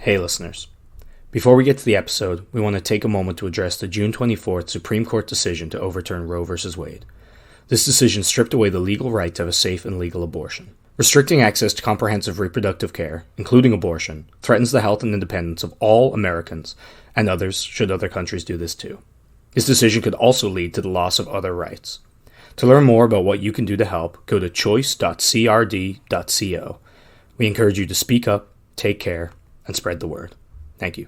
Hey listeners, before we get to the episode, we want to take a moment to address the June 24th Supreme Court decision to overturn Roe v. Wade. This decision stripped away the legal right to have a safe and legal abortion. Restricting access to comprehensive reproductive care, including abortion, threatens the health and independence of all Americans, and others should other countries do this too. This decision could also lead to the loss of other rights. To learn more about what you can do to help, go to choice.crd.co. We encourage you to speak up, take care, and spread the word. Thank you.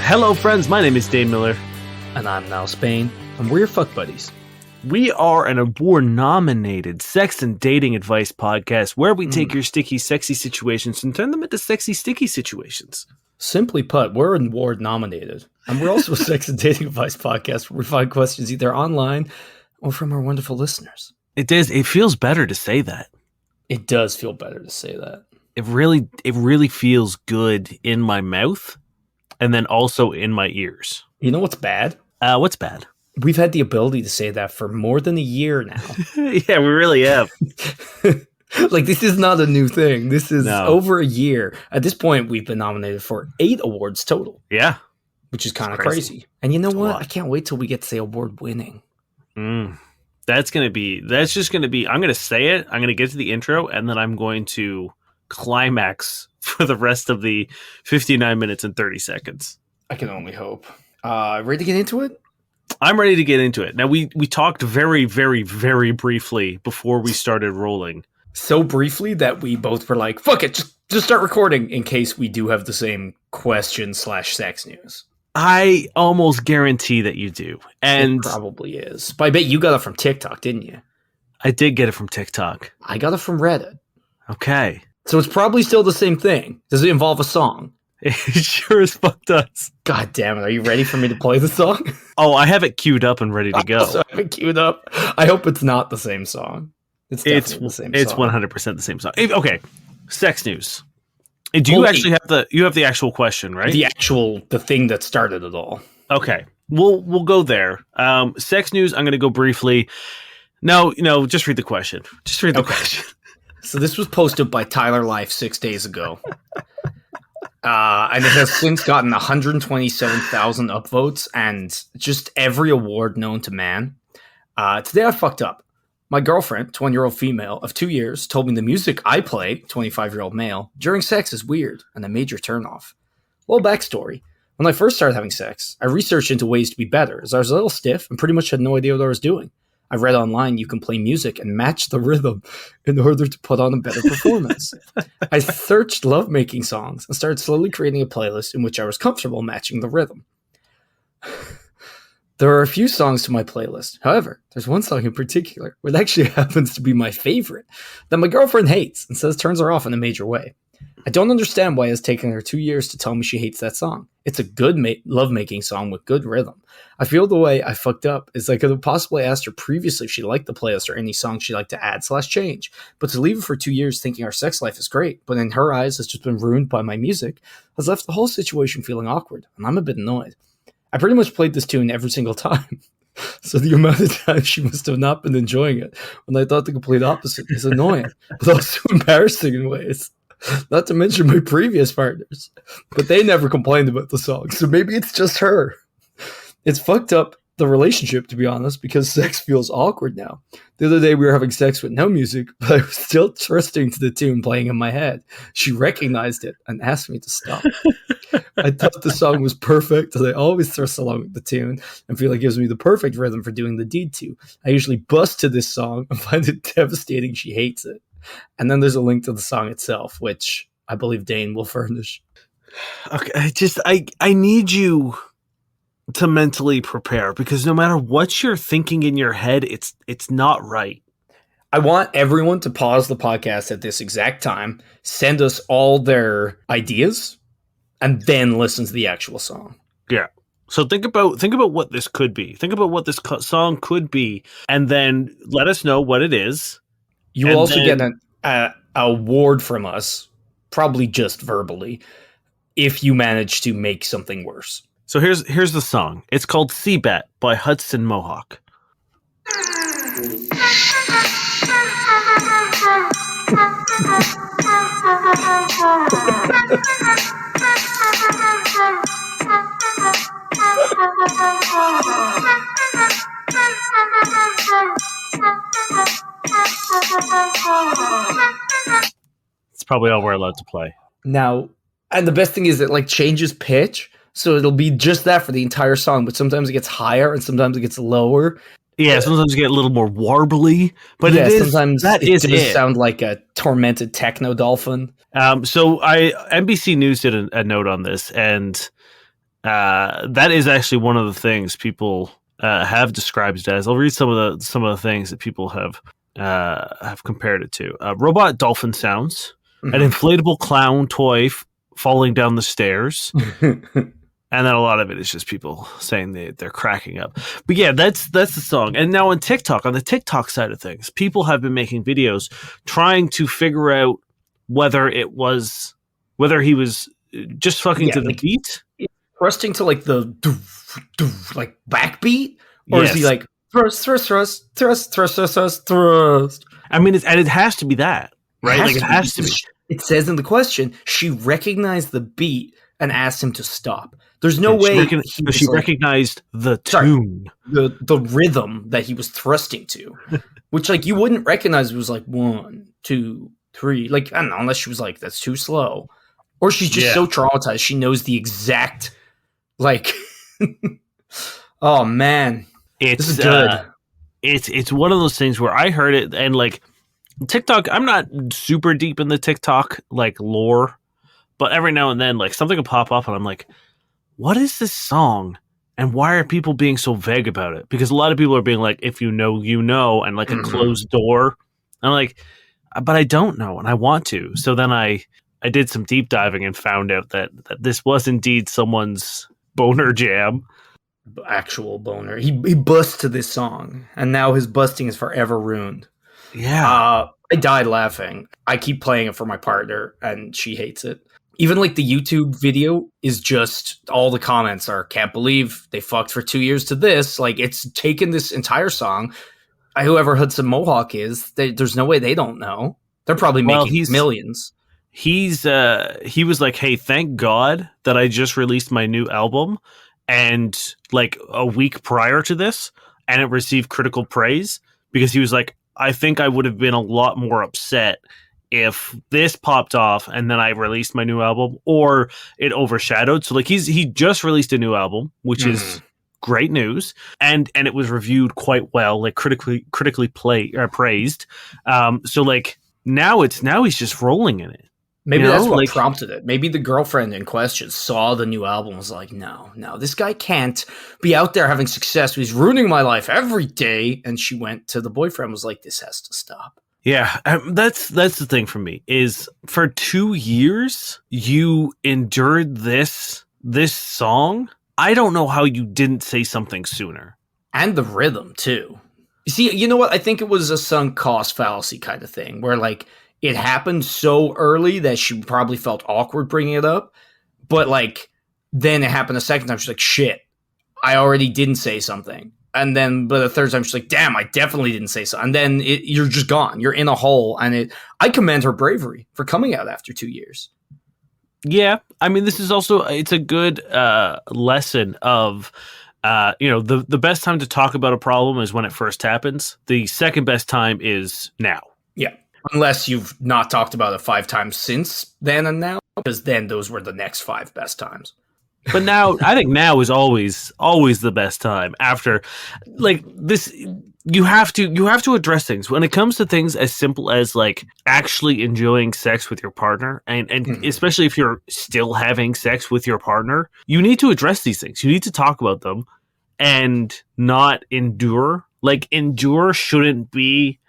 Hello friends, my name is Dave Miller. And I'm Niall Spain, and we're your fuck buddies. We are an award-nominated sex and dating advice podcast where we take your sticky, sexy situations and turn them into sexy, sticky situations. Simply put, we're award-nominated, and we're also a sex and dating advice podcast where we find questions either online or from our wonderful listeners. It feels better to say that. It does feel better to say that. It really feels good in my mouth and then also in my ears. You know what's bad? What's bad? We've had the ability to say that for more than a year now. Yeah, we really have. Like, this is not a new thing. This is over a year. At this point, we've been nominated for 8 awards total. Yeah. Which is kind of crazy. And you know what? I can't wait till we get to say award winning. That's just going to be, I'm going to say it, I'm going to get to the intro, and then I'm going to climax for the rest of the 59 minutes and 30 seconds. I can only hope. Ready to get into it? I'm ready to get into it. Now, we talked very, very, very briefly before we started rolling. So briefly that we both were like, fuck it, just start recording in case we do have the same question/sex news. I almost guarantee that you do. And it probably is. But I bet you got it from TikTok, didn't you? I did get it from TikTok. I got it from Reddit. Okay. So it's probably still the same thing. Does it involve a song? It sure as fuck does. God damn it. Are you ready for me to play the song? Oh, I have it queued up and ready to go. I have it queued up. I hope it's not the same song. It's definitely the same song. It's 100% the same song. Okay. Sex news. Do you actually have the actual question, right? The thing that started it all. Okay. We'll go there. Sex news, I'm going to go briefly. No, just read the question. Just read the question. So this was posted by Tyler Life 6 days ago. And it has since gotten 127,000 upvotes and just every award known to man. Today I fucked up. My girlfriend, 20-year-old female of 2 years, told me the music I play, 25-year-old male, during sex is weird and a major turnoff. Well, backstory. When I first started having sex, I researched into ways to be better as I was a little stiff and pretty much had no idea what I was doing. I read online you can play music and match the rhythm in order to put on a better performance. I searched lovemaking songs and started slowly creating a playlist in which I was comfortable matching the rhythm. There are a few songs to my playlist. However, there's one song in particular, which actually happens to be my favorite, that my girlfriend hates and says turns her off in a major way. I don't understand why it's taken her 2 years to tell me she hates that song. It's a good lovemaking song with good rhythm. I feel the way I fucked up is I could have possibly asked her previously if she liked the playlist or any song she'd like to add/change, but to leave it for 2 years thinking our sex life is great, but in her eyes has just been ruined by my music, has left the whole situation feeling awkward, and I'm a bit annoyed. I pretty much played this tune every single time, so the amount of time she must have not been enjoying it when I thought the complete opposite is annoying, but also embarrassing in ways. Not to mention my previous partners, but they never complained about the song, so maybe it's just her. It's fucked up the relationship, to be honest, because sex feels awkward now. The other day we were having sex with no music, but I was still trusting to the tune playing in my head. She recognized it and asked me to stop. I thought the song was perfect, and I always thrust along with the tune and feel it gives me the perfect rhythm for doing the deed to. I usually bust to this song and find it devastating she hates it. And then there's a link to the song itself, which I believe Dane will furnish. Okay, I need you to mentally prepare, because no matter what you're thinking in your head, it's not right. I want everyone to pause the podcast at this exact time, send us all their ideas, and then listen to the actual song. Yeah. So think about what this could be. Think about what this song could be, and then let us know what it is. You will also get an award from us, probably just verbally, if you manage to make something worse. So here's the song. It's called Cbat by Hudson Mohawke. It's probably all we're allowed to play. Now, and the best thing is it like changes pitch, so it'll be just that for the entire song, but sometimes it gets higher and sometimes it gets lower. Yeah, sometimes you get a little more warbly, but sometimes it does sound like a tormented techno dolphin. So NBC News did a note on this, and that is actually one of the things people have described it as. I'll read some of the things that people have compared it to. Robot dolphin sounds, an inflatable clown toy falling down the stairs. And then a lot of it is just people saying they're cracking up. But yeah, that's the song. And now on the TikTok side of things, people have been making videos trying to figure out whether he was just fucking to the beat. Thrusting to like the like backbeat? Or is he like thrust? I mean, it has to be that, right? It has to be. It says in the question, she recognized the beat and asked him to stop. There's no way she recognized the tune, the rhythm that he was thrusting to, which like you wouldn't recognize. It was like 1, 2, 3. Like I don't know, unless she was like that's too slow, or she's just so traumatized she knows the exact like. Oh man, this is good. It's one of those things where I heard it and like TikTok. I'm not super deep in the TikTok like lore. But every now and then, like something will pop up, and I'm like, "What is this song? And why are people being so vague about it?" Because a lot of people are being like, "If you know, you know," and like a closed door. I'm like, "But I don't know, and I want to." So then I did some deep diving and found out that this was indeed someone's boner jam, actual boner. He busts to this song, and now his busting is forever ruined. Yeah, I died laughing. I keep playing it for my partner, and she hates it. Even like the YouTube video is just all the comments are can't believe they fucked for 2 years to this. Like it's taken this entire song. Whoever Hudson Mohawke is, there's no way they don't know. They're probably making millions. He was like, "Hey, thank God that I just released my new album, and like a week prior to this, and it received critical praise," because he was like, "I think I would have been a lot more upset if this popped off and then I released my new album or it overshadowed." So like he just released a new album, which is great news, and it was reviewed quite well, like critically praised. So like now he's just rolling in it. Maybe that's what prompted it. Maybe the girlfriend in question saw the new album and was like, no, this guy can't be out there having success. He's ruining my life every day. And she went to the boyfriend and was like, this has to stop. Yeah, that's the thing for me is for 2 years you endured this song. I don't know how you didn't say something sooner. And the rhythm too. You see, you know what? I think it was a sunk cost fallacy kind of thing where like it happened so early that she probably felt awkward bringing it up. But like then it happened a second time. She's like, shit, I already didn't say something. And then, but the third time, she's like, damn, I definitely didn't say so. And then you're just gone. You're in a hole. And I commend her bravery for coming out after 2 years. Yeah. I mean, this is also, it's a good lesson of, the best time to talk about a problem is when it first happens. The second best time is now. Yeah. Unless you've not talked about it 5 times since then and now, because then those were the next 5 best times. But now, I think now is always the best time. After, like this, you have to address things when it comes to things as simple as like actually enjoying sex with your partner, and especially if you're still having sex with your partner, you need to address these things. You need to talk about them and not endure. Like endure shouldn't be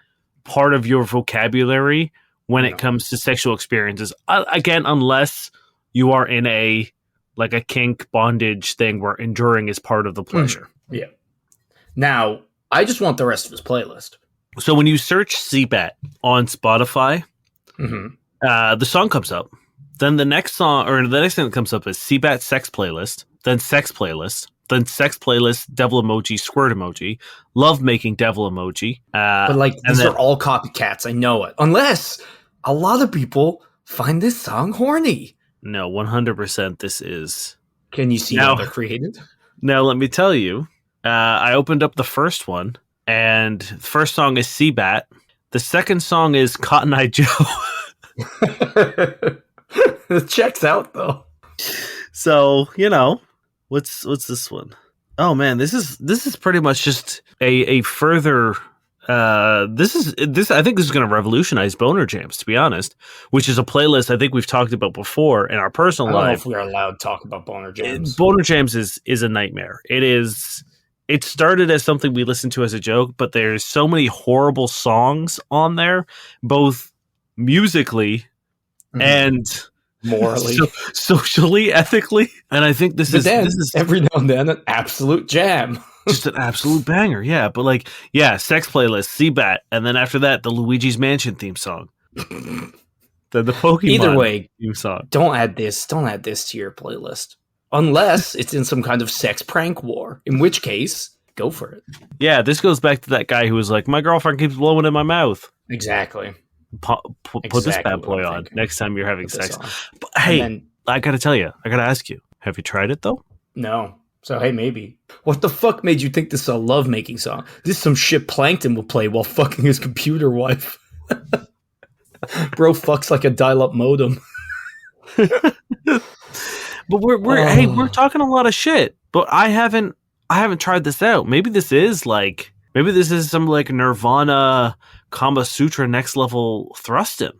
part of your vocabulary when it comes to sexual experiences. Again, unless you are in a kink bondage thing where enduring is part of the pleasure. Yeah. Now, I just want the rest of his playlist. So when you search Cbat on Spotify, Mm-hmm. the song comes up. Then the next song, or the next thing that comes up is Cbat Sex Playlist, then Sex Playlist, then Sex Playlist, Devil Emoji, Squirt Emoji, Love Making Devil Emoji. But like and these then, are all copycats. I know it. Unless a lot of people find this song horny. no, 100% this is. Can you see Now- how they're created? Now, let me tell you, I opened up the first one, and the first song is Cbat. The second song is Cotton Eye Joe. It checks out though. So, what's this one? Oh man, this is pretty much just a further this I think this is going to revolutionize Boner Jams, to be honest, which is a playlist I think we've talked about before in our personal I don't know life. if we are allowed to talk about Boner Jams. Boner Jams is a nightmare. It started as something we listened to as a joke, but there's so many horrible songs on there, both musically and morally, socially, ethically. And I think this is every now and then an absolute jam. Just an absolute banger, yeah. But Sex Playlist, Cbat, and then after that, the Luigi's Mansion theme song. Then the Pokemon Either way, theme song. Don't add this to your playlist. Unless it's in some kind of sex prank war. In which case, go for it. Yeah, this goes back to that guy who was like, my girlfriend keeps blowing in my mouth. Exactly. Put this bad boy on next time you're having sex. But, hey, I gotta tell you, I gotta ask you, have you tried it though? No. So, hey, maybe. What the fuck made you think this is a love-making song? This is some shit Plankton will play while fucking his computer wife. Bro fucks like a dial-up modem. But we're talking a lot of shit. But I haven't tried this out. Maybe this is some like Nirvana Kama Sutra next level thrusting.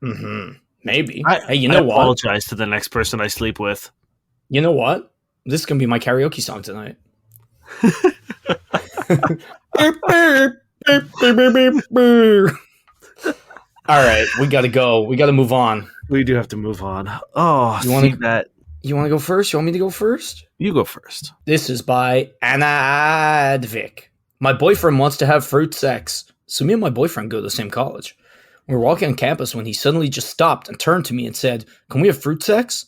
Mm-hmm. Maybe. Hey, you know what? I apologize to the next person I sleep with. You know what? This is going to be my karaoke song tonight. All right, we got to go. We got to move on. We do have to move on. Oh, you want to go first? You want me to go first? You go first. This is by Anadvik. My boyfriend wants to have fruit sex. So me and my boyfriend go to the same college. We were walking on campus when he suddenly just stopped and turned to me and said, "Can we have fruit sex?"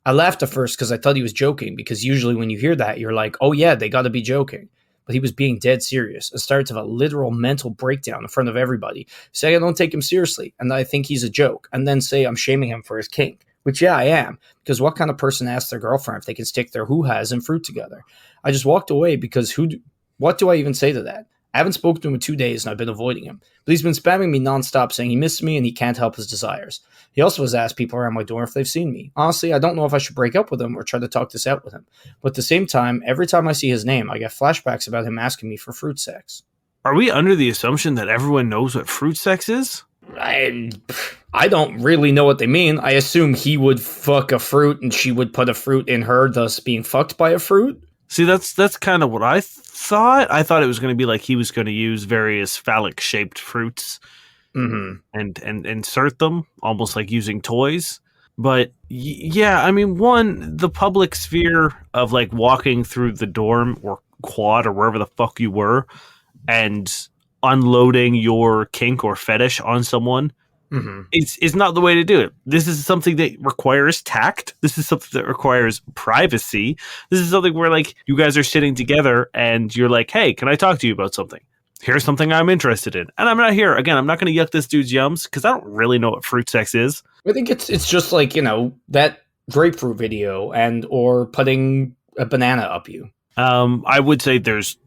I laughed at first because I thought he was joking, because usually when you hear that, you're like, oh yeah, they got to be joking. But he was being dead serious and started to have a literal mental breakdown in front of everybody, saying I don't take him seriously and that I think he's a joke, and then say I'm shaming him for his kink, which yeah, I am, because what kind of person asks their girlfriend if they can stick their hoo-has and fruit together? I just walked away because what do I even say to that? I haven't spoken to him in 2 days and I've been avoiding him. But he's been spamming me nonstop saying he misses me and he can't help his desires. He also has asked people around my door if they've seen me. Honestly, I don't know if I should break up with him or try to talk this out with him. But at the same time, every time I see his name, I get flashbacks about him asking me for fruit sex. Are we under the assumption that everyone knows what fruit sex is? I don't really know what they mean. I assume he would fuck a fruit and she would put a fruit in her, thus being fucked by a fruit. See, that's kind of what I thought. I thought it was going to be like he was going to use various phallic-shaped fruits and insert them, almost like using toys. But yeah, I mean, the public sphere of like walking through the dorm or quad or wherever the fuck you were and unloading your kink or fetish on someone, it's not the way to do it. This is something that requires tact. This is something that requires privacy. This is something where like you guys are sitting together and you're like, hey, can I talk to you about something? Here's something I'm interested in. And I'm not here. Again, I'm not going to yuck this dude's yums because I don't really know what fruit sex is. I think it's just like, that grapefruit video or putting a banana up you. I would say I think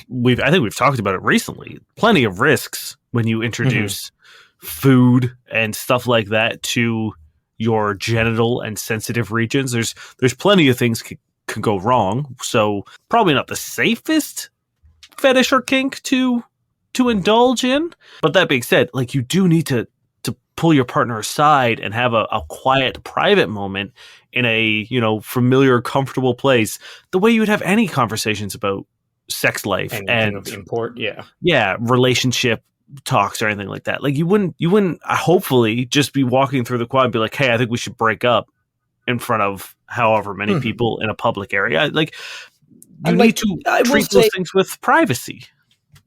we've talked about it recently. Plenty of risks when you introduce food and stuff like that to your genital and sensitive regions. There's plenty of things can go wrong. So probably not the safest fetish or kink to indulge in. But that being said, like you do need to pull your partner aside and have a quiet, private moment in a familiar, comfortable place, the way you would have any conversations about sex life and of import, relationship talks or anything like that. Like you wouldn't hopefully just be walking through the quad and be like, hey, I think we should break up in front of however many people in a public area. Like you need to treat those things with privacy.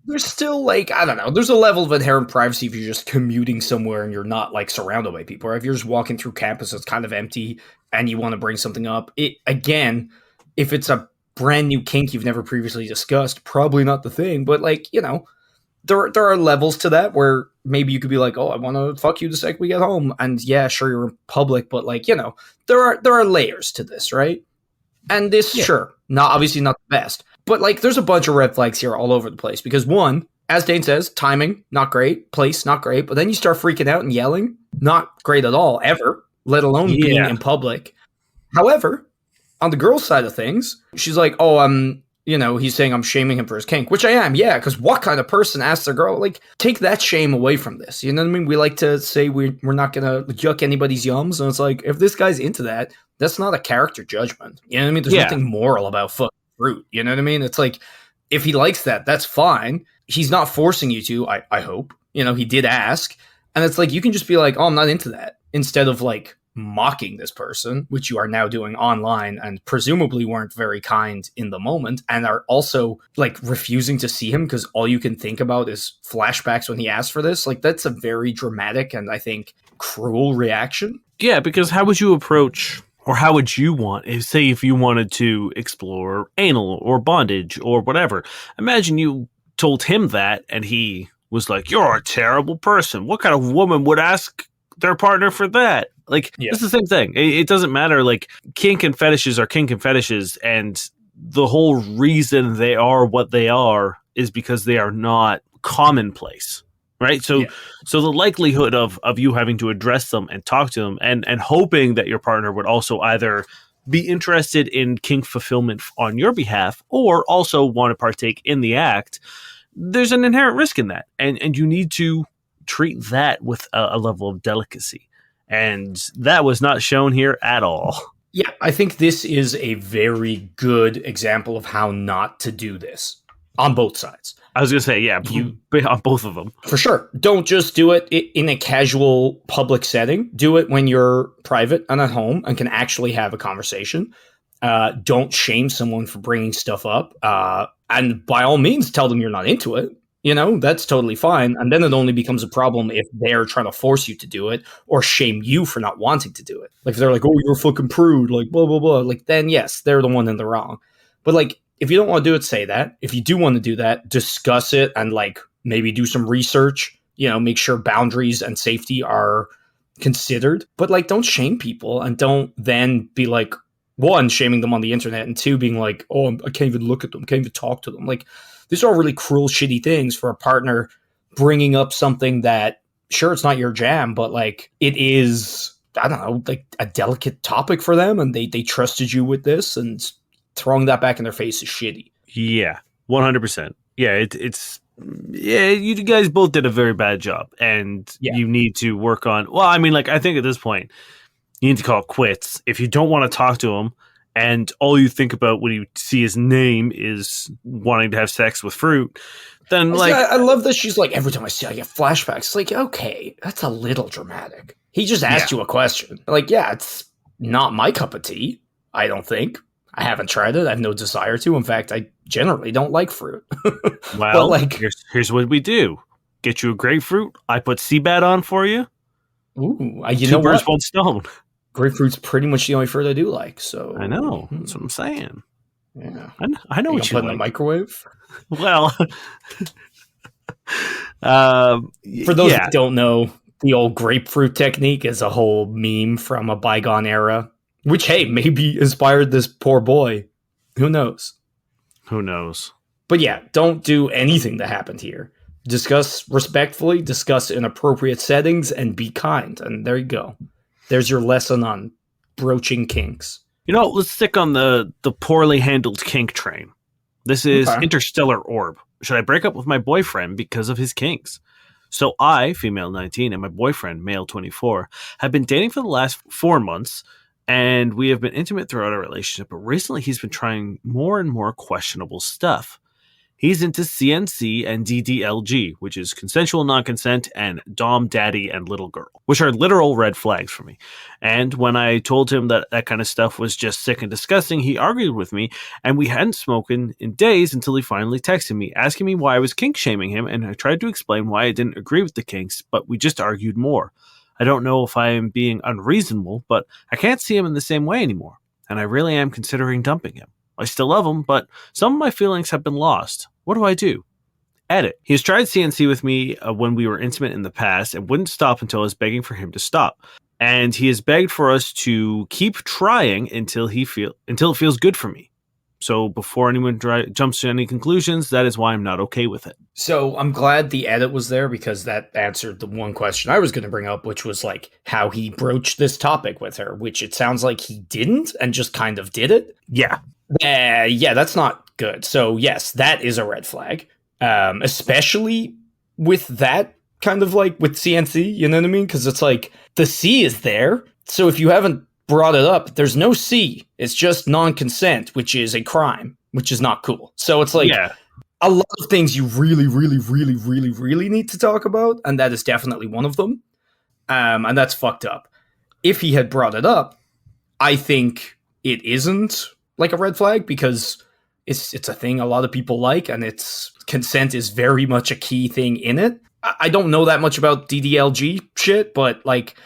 there's still like, I don't know, there's a level of inherent privacy if you're just commuting somewhere and you're not like surrounded by people, or if you're just walking through campus it's kind of empty and you want to bring something up. It again, if it's a brand new kink you've never previously discussed, probably not the thing. But like, there are levels to that where maybe you could be like, oh, I want to fuck you the second we get home, and yeah, sure, you're in public, but like, there are layers to this, right? And this, sure, not obviously not the best, but like, there's a bunch of red flags here all over the place. Because one, as Dane says, timing not great, place not great, but then you start freaking out and yelling, not great at all, ever, let alone being in public. However, on the girl's side of things, she's like, oh, he's saying I'm shaming him for his kink, which I am, yeah, because what kind of person asks their girl, like, take that shame away from this, you know what I mean? We like to say we're not going to yuck anybody's yums, and it's like, if this guy's into that, that's not a character judgment, you know what I mean? There's nothing moral about fucking fruit, you know what I mean? It's like, if he likes that, that's fine. He's not forcing you to, I hope, he did ask, and it's like, you can just be like, oh, I'm not into that, instead of like, mocking this person, which you are now doing online and presumably weren't very kind in the moment, and are also like refusing to see him because all you can think about is flashbacks when he asked for this. Like, that's a very dramatic and I think cruel reaction. Yeah, because how would you approach, or how would you want, if you wanted to explore anal or bondage or whatever? Imagine you told him that and he was like, you're a terrible person. What kind of woman would ask their partner for that? Like, it's the same thing. It doesn't matter. Like, kink and fetishes are kink and fetishes, and the whole reason they are what they are is because they are not commonplace, right? So the likelihood of you having to address them and talk to them and hoping that your partner would also either be interested in kink fulfillment on your behalf or also want to partake in the act, there's an inherent risk in that. And you need to treat that with a level of delicacy. And that was not shown here at all. Yeah, I think this is a very good example of how not to do this on both sides. I was going to say, on both of them. For sure. Don't just do it in a casual public setting. Do it when you're private and at home and can actually have a conversation. Don't shame someone for bringing stuff up. And by all means, tell them you're not into it. That's totally fine. And then it only becomes a problem if they're trying to force you to do it or shame you for not wanting to do it. Like, if they're like, oh, you're a fucking prude, like, blah, blah, blah. Like, then yes, they're the one in the wrong. But like, if you don't want to do it, say that. If you do want to do that, discuss it and like maybe do some research, make sure boundaries and safety are considered. But like, don't shame people, and don't then be like, one, shaming them on the internet, and two, being like, oh, I can't even look at them, can't even talk to them. Like, these are all really cruel, shitty things for a partner bringing up something that, sure, it's not your jam, but like, it is, I don't know, like a delicate topic for them, and they trusted you with this, and throwing that back in their face is shitty. Yeah, 100%. Yeah, you guys both did a very bad job, and you need to work on, well, I mean, like, I think at this point, you need to call it quits. If you don't want to talk to him, and all you think about when you see his name is wanting to have sex with fruit, then like... I love that she's like, every time I see it, I get flashbacks. It's like, okay, that's a little dramatic. He just asked you a question. Like, yeah, it's not my cup of tea, I don't think. I haven't tried it. I have no desire to. In fact, I generally don't like fruit. Well, like, here's what we do. Get you a grapefruit. I put Cbat on for you. Ooh, Two birds, one stone. Grapefruit's pretty much the only fruit I do like. So I know. That's what I'm saying. Yeah, I know what you put like. In the microwave. Well, for those that don't know, the old grapefruit technique is a whole meme from a bygone era, which, hey, maybe inspired this poor boy. Who knows? Who knows? But yeah, don't do anything that happened here. Discuss respectfully, discuss in appropriate settings, and be kind. And there you go. There's your lesson on broaching kinks. Let's stick on the poorly handled kink train. This is Interstellar Orb. Should I break up with my boyfriend because of his kinks? So I, female 19, and my boyfriend, male 24, have been dating for the last 4 months, and we have been intimate throughout our relationship, but recently he's been trying more and more questionable stuff. He's into CNC and DDLG, which is consensual non-consent, and dom, daddy, and little girl, which are literal red flags for me. And when I told him that that kind of stuff was just sick and disgusting, he argued with me, and we hadn't spoken in days until he finally texted me, asking me why I was kink shaming him, and I tried to explain why I didn't agree with the kinks, but we just argued more. I don't know if I am being unreasonable, but I can't see him in the same way anymore, and I really am considering dumping him. I still love him, but some of my feelings have been lost. What do I do? Edit. He has tried CNC with me when we were intimate in the past and wouldn't stop until I was begging for him to stop. And he has begged for us to keep trying until it feels good for me. So before anyone jumps to any conclusions, that is why I'm not okay with it. So I'm glad the edit was there, because that answered the one question I was going to bring up, which was like how he broached this topic with her, which it sounds like he didn't and just kind of did it. Yeah. Yeah, that's not good. So yes, that is a red flag, especially with that kind of like with CNC, you know what I mean? Because it's like the C is there. So if you haven't brought it up, there's no C. It's just non-consent, which is a crime, which is not cool. So it's like a lot of things you really, really, really, really, really need to talk about, and that is definitely one of them. And that's fucked up. If he had brought it up, I think it isn't like a red flag, because it's a thing a lot of people like, and it's consent is very much a key thing in it. I don't know that much about DDLG shit, but like,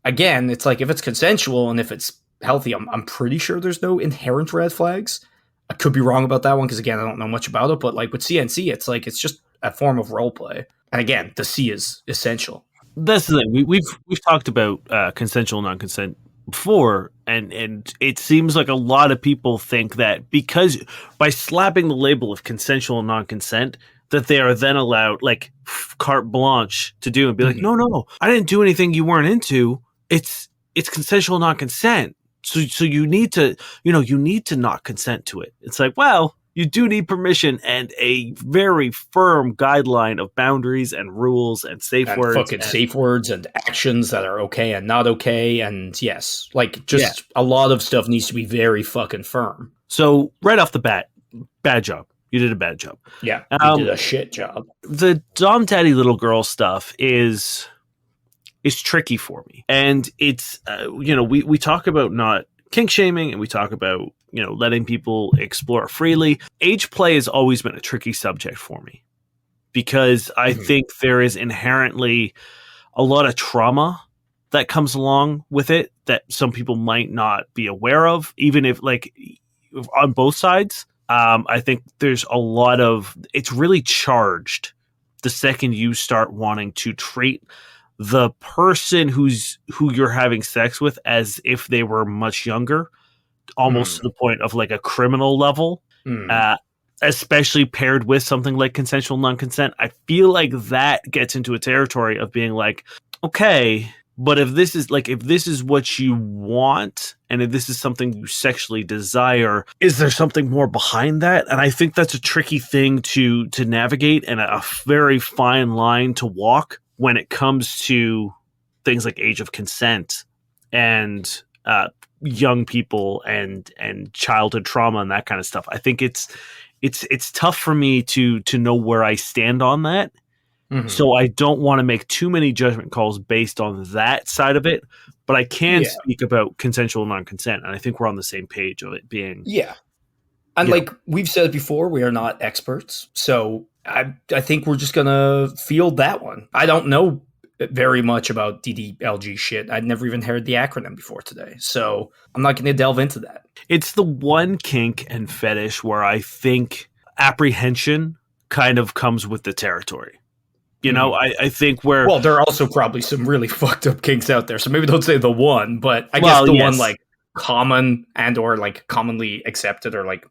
again, it's like if it's consensual and if it's healthy, I'm pretty sure there's no inherent red flags. I could be wrong about that one, because again, I don't know much about it, but like with CNC, it's like it's just a form of role play. And again, the C is essential. That's the thing. We've talked about consensual non-consent before, and it seems like a lot of people think that because by slapping the label of consensual non-consent, that they are then allowed like carte blanche to do and be like, no, I didn't do anything you weren't into. It's consensual non-consent. So you need to not consent to it. It's like, well, you do need permission and a very firm guideline of boundaries and rules and safe words. Fucking safe words and actions that are okay and not okay. And yes, like just a lot of stuff needs to be very fucking firm. So right off the bat, bad job. You did a bad job. Yeah, you did a shit job. The Dom Daddy Little Girl stuff is tricky for me. And it's, we talk about not kink shaming, and we talk about, letting people explore freely. Age play has always been a tricky subject for me, because I think there is inherently a lot of trauma that comes along with it that some people might not be aware of, even if like on both sides. I think there's a lot of, it's really charged the second you start wanting to treat the person who you're having sex with as if they were much younger, almost to the point of like a criminal level, especially paired with something like consensual non-consent. I feel like that gets into a territory of being like, okay, but if this is what you want, and if this is something you sexually desire, is there something more behind that? And I think that's a tricky thing to navigate, and a very fine line to walk when it comes to things like age of consent and young people and childhood trauma and that kind of stuff. I think it's tough for me to know where I stand on that. So I don't want to make too many judgment calls based on that side of it, but I can speak about consensual non-consent, and I think we're on the same page of it being. Yeah. And like we've said before, we are not experts. So I think we're just going to field that one. I don't know very much about DDLG shit. I'd never even heard the acronym before today. So I'm not going to delve into that. It's the one kink and fetish where I think apprehension kind of comes with the territory. I think where... Well, there are also probably some really fucked up kinks out there. So maybe don't say the one, but I guess the one like common and or like commonly accepted, or like,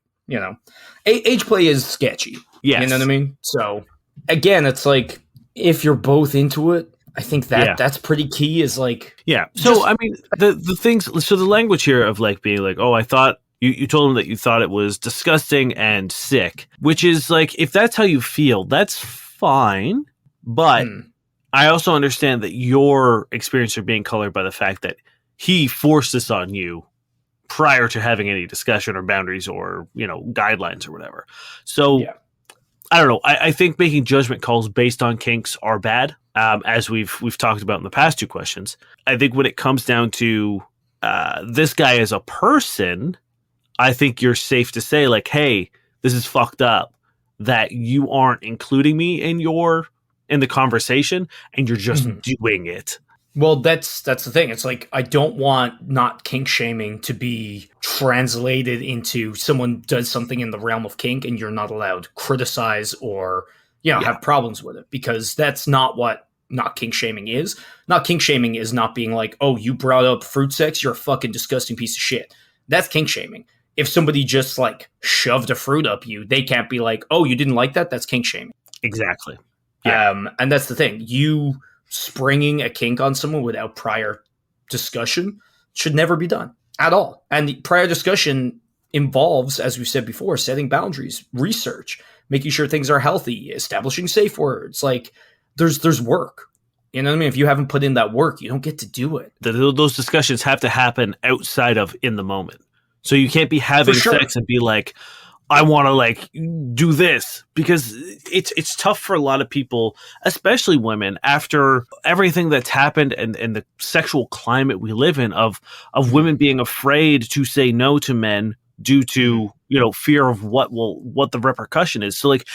age play is sketchy. Yes. You know what I mean? So again, it's like, if you're both into it, I think that's pretty key, is like... Yeah. So, I mean, the things... So the language here of like being like, oh, I thought... You told him that you thought it was disgusting and sick, which is like, if that's how you feel, that's fine. But I also understand that your experience are being colored by the fact that he forced this on you prior to having any discussion or boundaries or, guidelines or whatever. So I don't know. I think making judgment calls based on kinks are bad, as we've talked about in the past two questions. I think when it comes down to this guy as a person, I think you're safe to say, like, hey, this is fucked up that you aren't including me in the conversation and you're just doing it. Well, that's the thing. It's like, I don't want not kink shaming to be translated into someone does something in the realm of kink and you're not allowed to criticize or, have problems with it, because that's not what not kink shaming is. Not kink shaming is not being like, oh, you brought up fruit sex, you're a fucking disgusting piece of shit. That's kink shaming. If somebody just like shoved a fruit up you, they can't be like, oh, you didn't like that? That's kink shaming. Exactly. Yeah. And that's the thing. You springing a kink on someone without prior discussion should never be done at all. And the prior discussion involves, as we said before, setting boundaries, research, making sure things are healthy, establishing safe words. Like there's work. You know what I mean? If you haven't put in that work, you don't get to do it. Those discussions have to happen outside of in the moment. So you can't be having sex and be like, I want to like do this, because it's tough for a lot of people, especially women, after everything that's happened and the sexual climate we live in of women being afraid to say no to men due to, fear of what the repercussion is. So like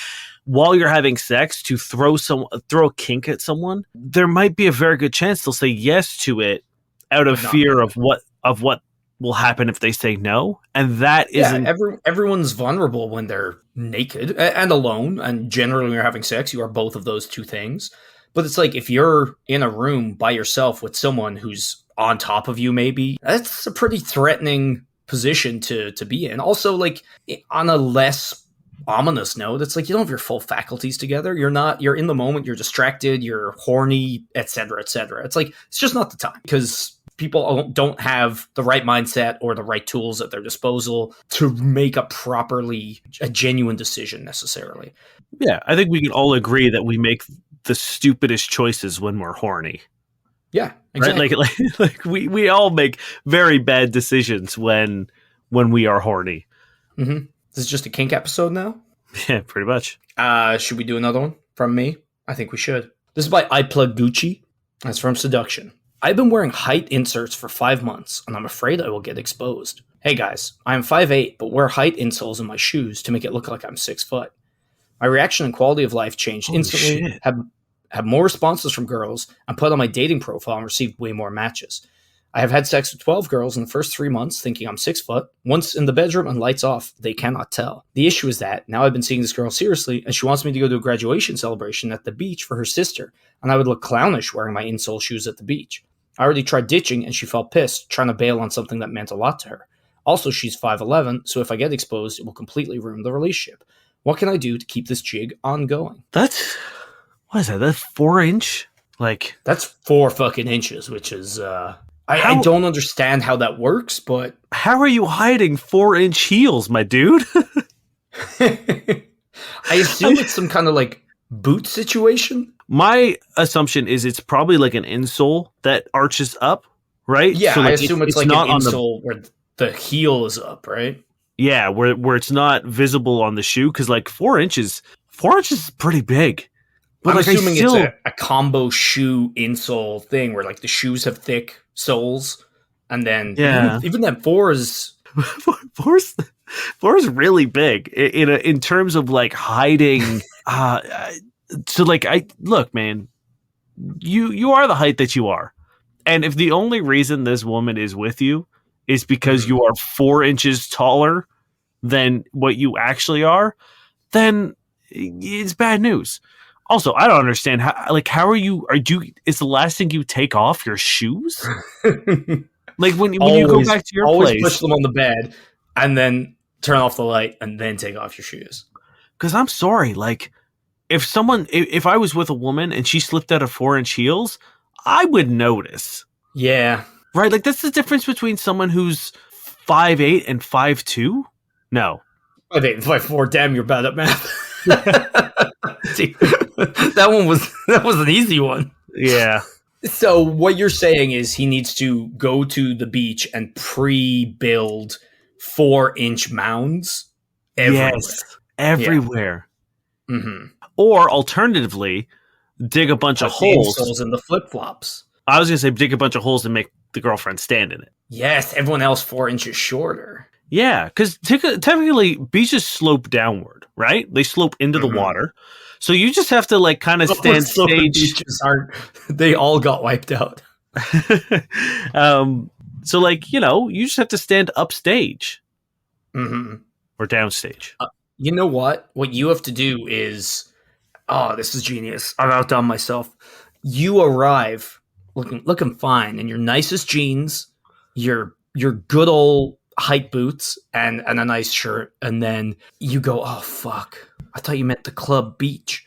while you're having sex, to throw a kink at someone, there might be a very good chance they'll say yes to it out of fear of what will happen if they say no. And that isn't... everyone's vulnerable when they're naked and alone, and generally when you're having sex, you are both of those two things. But it's like, if you're in a room by yourself with someone who's on top of you, maybe, that's a pretty threatening position to be in. Also, like, on a less ominous note, it's like, you don't have your full faculties together. You're in the moment, you're distracted, you're horny, etc., etc. It's like, it's just not the time, because people don't have the right mindset or the right tools at their disposal to make a genuine decision necessarily. Yeah, I think we can all agree that we make the stupidest choices when we're horny. Yeah, exactly. Right? Like we all make very bad decisions when we are horny. Mm-hmm. This is just a kink episode now? Yeah, pretty much. Should we do another one from me? I think we should. This is by I Plug Gucci. That's from Seduction. I've been wearing height inserts for 5 months, and I'm afraid I will get exposed. Hey guys, I am 5'8", but wear height insoles in my shoes to make it look like I'm 6 foot. My reaction and quality of life changed instantly, have more responses from girls, and put on my dating profile and received way more matches. I have had sex with 12 girls in the first 3 months thinking I'm 6 foot. Once in the bedroom and lights off, they cannot tell. The issue is that now I've been seeing this girl seriously, and she wants me to go to a graduation celebration at the beach for her sister, and I would look clownish wearing my insole shoes at the beach. I already tried ditching, and she felt pissed, trying to bail on something that meant a lot to her. Also, she's 5'11", so if I get exposed, it will completely ruin the relationship. What can I do to keep this jig ongoing? What is that? That's 4-inch? Like, that's 4 fucking inches, which is, I don't understand how that works, but... How are you hiding 4-inch heels, my dude? I assume it's some kind of, like, boot situation? My assumption is it's probably like an insole that arches up, right? Yeah, so like I assume it's like not an insole where the heel is up, right? Yeah, where it's not visible on the shoe, because like 4 inches is pretty big. But I'm assuming it's a combo shoe insole thing where like the shoes have thick soles, and then even then 4 is 4 is really big in terms of like hiding. So like look, man, you are the height that you are, and if the only reason this woman is with you is because you are 4 inches taller than what you actually are, then it's bad news. Also, I don't understand how are you is the last thing you take off your shoes? Like when you go back to your place, push them on the bed and then turn off the light and then take off your shoes. Because I'm sorry, like if I was with a woman and she slipped out of 4-inch heels, I would notice. Yeah. Right? Like that's the difference between someone who's 5'8" and 5'2". No. 5'8" and 5'4". Damn, you're bad at math. See, that was an easy one. Yeah. So what you're saying is he needs to go to the beach and pre-build 4-inch mounds everywhere. Yes, everywhere. Mm-hmm. Or alternatively, dig a bunch of holes. Insoles in the flip-flops. I was going to say dig a bunch of holes and make the girlfriend stand in it. Yes, everyone else 4 inches shorter. Yeah, because technically beaches slope downward, right? They slope into the water. So you just have to like kind of stand stage. Beaches they all got wiped out. So like, you know, you just have to stand upstage. Mm-hmm. Or downstage. You know what? What you have to do is, this is genius. I've outdone myself. You arrive looking fine in your nicest jeans, your good old hike boots, and a nice shirt, and then you go, oh fuck, I thought you meant the club beach,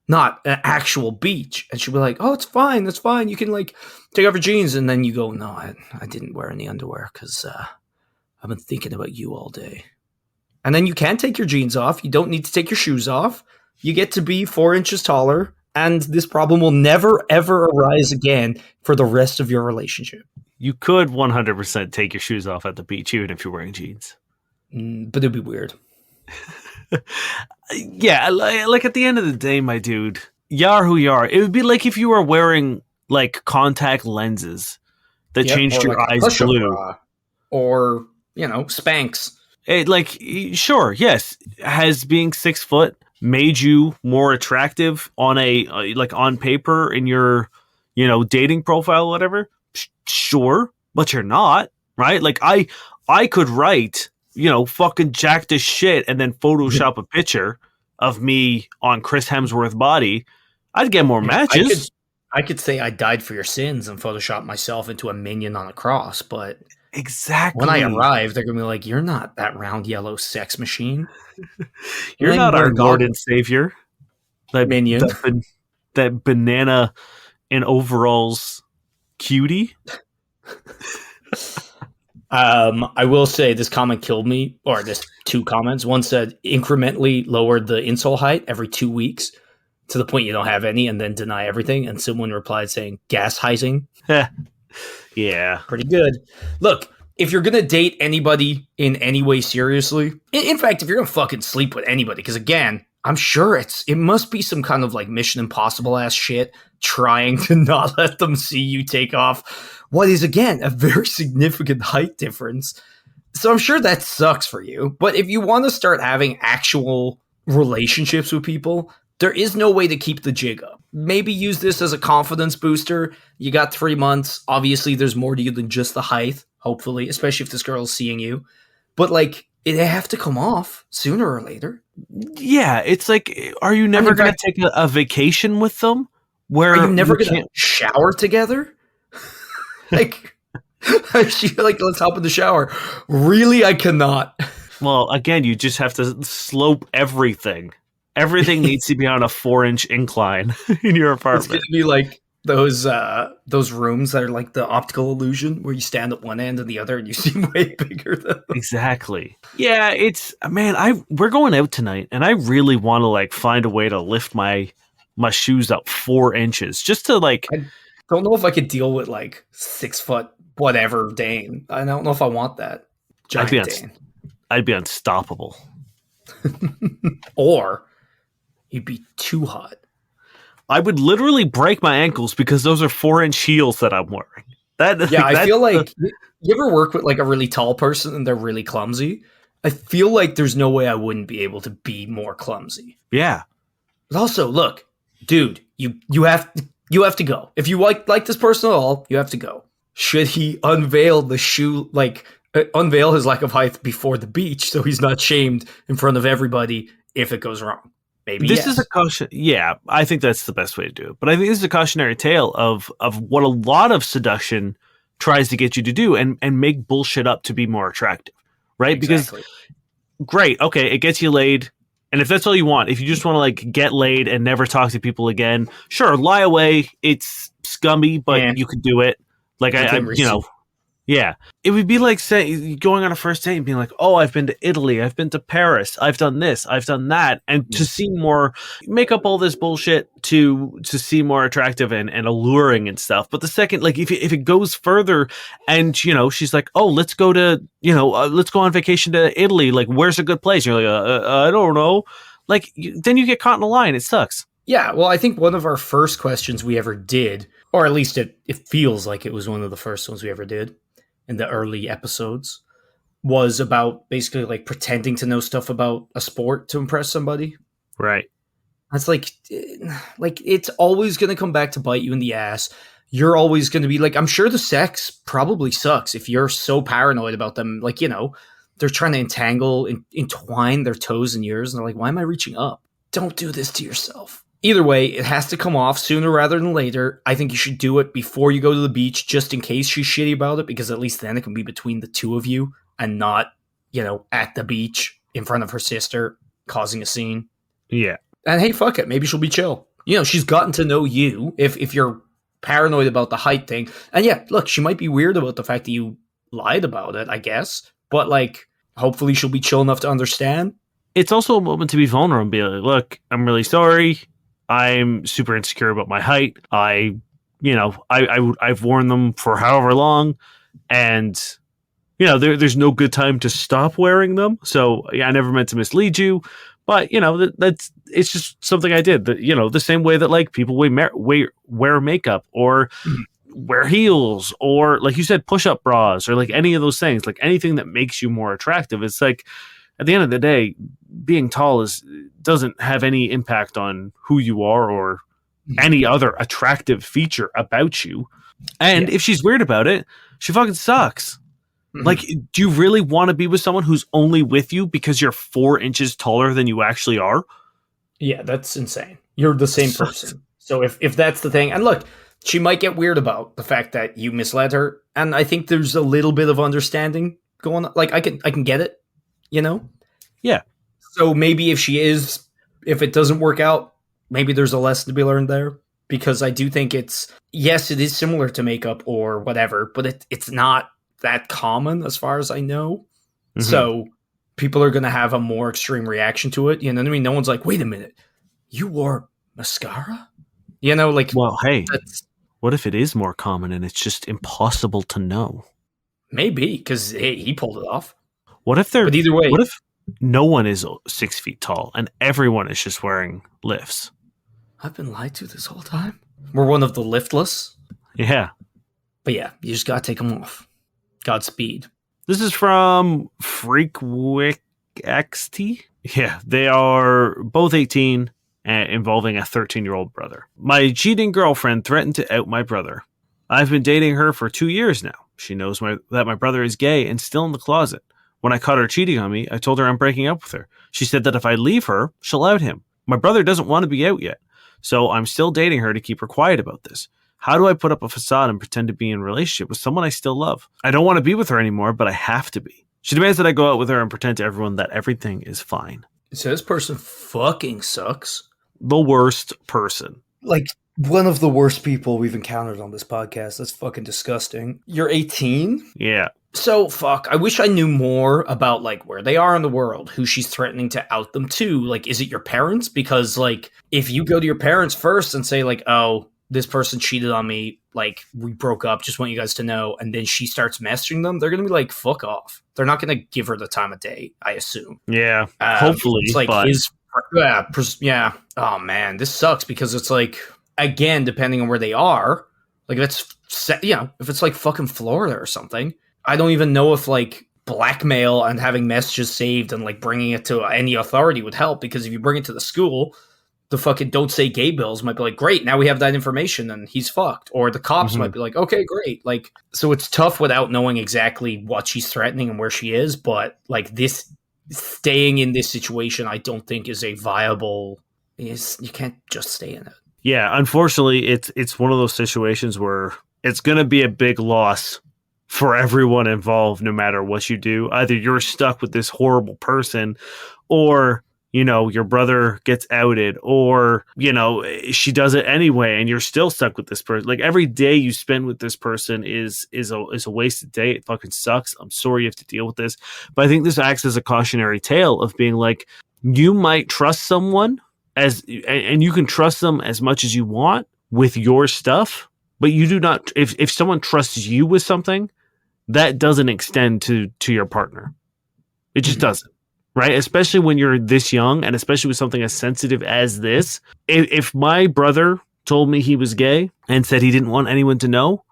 not an actual beach. And she'll be like, oh, it's fine, that's fine. You can like take off your jeans, and then you go, no, I didn't wear any underwear because I've been thinking about you all day. And then you can take your jeans off. You don't need to take your shoes off. You get to be 4 inches taller, and this problem will never, ever arise again for the rest of your relationship. You could 100% take your shoes off at the beach, even if you're wearing jeans. But it'd be weird. Yeah, like at the end of the day, my dude, yar who yar. It would be like if you were wearing like contact lenses that changed your like eyes blue. Or, Spanx. Sure, yes. Has being 6 foot made you more attractive on on paper in your, dating profile, or whatever? Sure, but you're not, right? Like I could write, fucking jacked as shit and then Photoshop a picture of me on Chris Hemsworth's body. I'd get more matches. I could say I died for your sins and Photoshop myself into a minion on a cross, but exactly when I arrive, they're gonna be like, "You're not that round yellow sex machine. You're not our Lord and Savior." That minion, that banana in overalls, cutie. I will say this comment killed me, or this 2 comments. One said incrementally lowered the insole height every 2 weeks to the point you don't have any, and then deny everything. And someone replied saying gas heizing. Yeah. Pretty good. Look, if you're going to date anybody in any way seriously, in fact, if you're going to fucking sleep with anybody, because again, I'm sure it must be some kind of like Mission Impossible ass shit trying to not let them see you take off what is, again, a very significant height difference. So I'm sure that sucks for you. But if you want to start having actual relationships with people, there is no way to keep the jig up. Maybe use this as a confidence booster. You got 3 months. Obviously, there's more to you than just the height, hopefully, especially if this girl is seeing you. But, like, it have to come off sooner or later. Yeah, it's like, are you never going to take a vacation with them? Where are you never going to shower together? Like, she like, let's hop in the shower. Really, I cannot. Well, again, you just have to slope everything. Everything needs to be on a 4-inch incline in your apartment. It's going to be like those rooms that are like the optical illusion where you stand at one end and the other and you seem way bigger than them. Exactly. Yeah, we're going out tonight and I really want to like find a way to lift my shoes up 4 inches just to like. I don't know if I could deal with like 6 foot whatever Dane. I don't know if I want that giant Dane. I'd be unstoppable. Or he'd be too hot. I would literally break my ankles because those are 4-inch heels that I'm wearing. I feel like you ever work with like a really tall person and they're really clumsy? I feel like there's no way I wouldn't be able to be more clumsy. Yeah. But also, look, dude, you have to go. If you like this person at all, you have to go. Should he unveil the shoe, like unveil his lack of height before the beach so he's not shamed in front of everybody if it goes wrong? Maybe this is a caution. Yeah, I think that's the best way to do it. But I think this is a cautionary tale of what a lot of seduction tries to get you to do and make bullshit up to be more attractive, right? Exactly. Because great, okay, it gets you laid, and if that's all you want, if you just want to like get laid and never talk to people again, sure, lie away. It's scummy, but you could do it. Like yeah, it would be like going on a first date and being like, "Oh, I've been to Italy, I've been to Paris, I've done this, I've done that," and to seem more, make up all this bullshit to seem more attractive and alluring and stuff. But the second, like, if it goes further, and she's like, "Oh, let's go to let's go on vacation to Italy. Like, where's a good place?" You're like, "I don't know." like then you get caught in a lie and it sucks. Yeah, well, I think one of our first questions we ever did, or at least it feels like it was one of the first ones we ever did in the early episodes, was about basically like pretending to know stuff about a sport to impress somebody. Right. That's like it's always going to come back to bite you in the ass. You're always going to be like, I'm sure the sex probably sucks if you're so paranoid about them. Like, they're trying to entwine their toes in yours. And they're like, why am I reaching up? Don't do this to yourself. Either way, it has to come off sooner rather than later. I think you should do it before you go to the beach, just in case she's shitty about it, because at least then it can be between the two of you and not, at the beach in front of her sister causing a scene. Yeah. And hey, fuck it. Maybe she'll be chill. She's gotten to know you if you're paranoid about the height thing. And yeah, look, she might be weird about the fact that you lied about it, I guess. But like, hopefully she'll be chill enough to understand. It's also a moment to be vulnerable and be like, look, I'm really sorry. I'm super insecure about my height. I've worn them for however long, and there's no good time to stop wearing them. So yeah, I never meant to mislead you, but it's just something I did. The same way that like people wear makeup or wear heels or like you said, push-up bras or like any of those things, like anything that makes you more attractive. It's like at the end of the day, being tall doesn't have any impact on who you are or any other attractive feature about you. And if she's weird about it, she fucking sucks. Mm-hmm. Like, do you really want to be with someone who's only with you because you're 4 inches taller than you actually are? Yeah, that's insane. You're the same person. So if that's the thing, and look, she might get weird about the fact that you misled her, and I think there's a little bit of understanding going on. Like, I can get it. Yeah. So maybe if it doesn't work out, maybe there's a lesson to be learned there, because I do think it is similar to makeup or whatever, but it's not that common as far as I know. Mm-hmm. So people are going to have a more extreme reaction to it. No one's like, wait a minute, you wore mascara? Well, hey, what if it is more common and it's just impossible to know? Maybe, because he pulled it off. But either way, what if no one is 6 feet tall and everyone is just wearing lifts? I've been lied to this whole time. We're one of the liftless. Yeah. But yeah, you just gotta take them off. Godspeed. This is from Freakwick XT. Yeah, they are both 18, involving a 13-year-old brother. My cheating girlfriend threatened to out my brother. I've been dating her for 2 years now. She knows that my brother is gay and still in the closet. When I caught her cheating on me, I told her I'm breaking up with her. She said that if I leave her, she'll out him. My brother doesn't want to be out yet, so I'm still dating her to keep her quiet about this. How do I put up a facade and pretend to be in a relationship with someone I still love? I don't want to be with her anymore, but I have to be. She demands that I go out with her and pretend to everyone that everything is fine. So this person fucking sucks. The worst person. Like, one of the worst people we've encountered on this podcast. That's fucking disgusting. You're 18? Yeah. So, fuck, I wish I knew more about, like, where they are in the world, who she's threatening to out them to. Like, is it your parents? Because, like, if you go to your parents first and say, like, oh, this person cheated on me, like, we broke up, just want you guys to know, and then she starts messaging them, they're going to be like, fuck off. They're not going to give her the time of day, I assume. Yeah, hopefully. It's like, yeah. Oh, man, this sucks, because it's like, again, depending on where they are, like, if it's like fucking Florida or something, I don't even know if like blackmail and having messages saved and like bringing it to any authority would help, because if you bring it to the school, the fucking don't say gay bills might be like, great, now we have that information and he's fucked. Or the cops might be like, okay, great. Like, so it's tough without knowing exactly what she's threatening and where she is. But like, this staying in this situation, I don't think is a viable, you can't just stay in it. Yeah, unfortunately, it's one of those situations where it's going to be a big loss for everyone involved, no matter what you do. Either you're stuck with this horrible person, or, your brother gets outed, or, she does it anyway and you're still stuck with this person. Like, every day you spend with this person is a wasted day. It fucking sucks. I'm sorry you have to deal with this. But I think this acts as a cautionary tale of being like, you might trust someone and you can trust them as much as you want with your stuff, but you do not, if someone trusts you with something, that doesn't extend to your partner. It just doesn't. right? Especially when you're this young, and especially with something as sensitive as this. If my brother told me he was gay and said he didn't want anyone to know,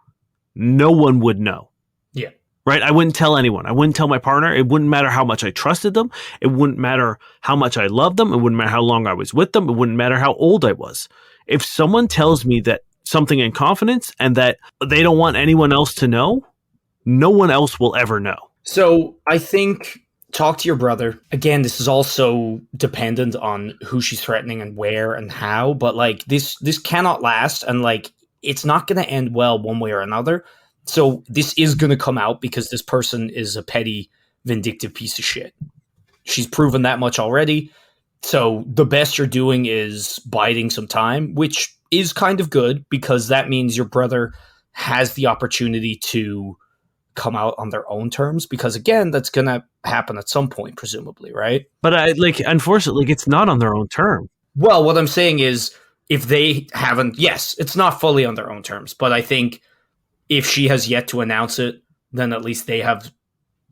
no one would know. Yeah. Right? I wouldn't tell anyone. I wouldn't tell my partner. It wouldn't matter how much I trusted them. It wouldn't matter how much I loved them. It wouldn't matter how long I was with them. It wouldn't matter how old I was. If someone tells me that something in confidence and that they don't want anyone else to know, no one else will ever know. So I think talk to your brother. Again, this is also dependent on who she's threatening and where and how, but like this cannot last, and like it's not going to end well one way or another. So this is going to come out because this person is a petty, vindictive piece of shit. She's proven that much already. So the best you're doing is biding some time, which is kind of good because that means your brother has the opportunity to come out on their own terms, because again, that's going to happen at some point, presumably, right? But unfortunately, it's not on their own term. Well, what I'm saying is if they haven't, yes, it's not fully on their own terms, but I think if she has yet to announce it, then at least they have